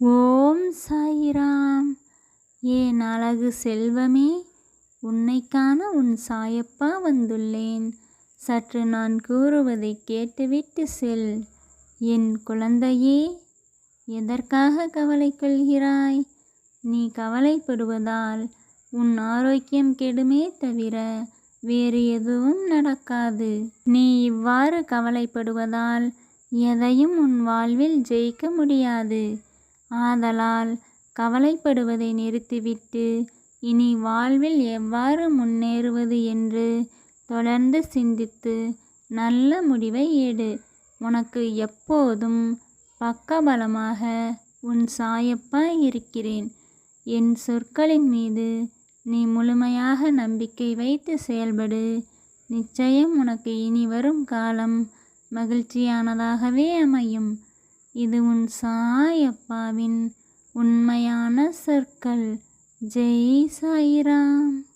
ஓம் சாயிராம். ஏன் அழகு செல்வமே, உன்னைக் காண உன் சாயப்பா வந்துள்ளேன். சற்று நான் கூறுவதை கேட்டுவிட்டு செல். என் குழந்தையே, எதற்காக கவலை கொள்கிறாய்? நீ கவலைப்படுவதால் உன் ஆரோக்கியம் கெடுமே தவிர வேறு எதுவும் நடக்காது. நீ இவ்வாறு கவலைப்படுவதால் எதையும் உன் வாழ்வில் ஜெயிக்க முடியாது. ஆதலால் கவலைப்படுவதை நிறுத்திவிட்டு இனி வாழ்வில் எவ்வாறு முன்னேறுவது என்று தொடர்ந்து சிந்தித்து நல்ல முடிவை எடு. உனக்கு எப்போதும் பக்கபலமாக உன் சாயப்பா இருக்கிறேன். என் சொற்களின் மீது நீ முழுமையாக நம்பிக்கை வைத்து செயல்படு. நிச்சயம் உனக்கு இனி வரும் காலம் மகிழ்ச்சியானதாகவே அமையும். இது உன் சாயப்பாவின் உண்மையான சொற்கள். ஜெய் சாயிராம்.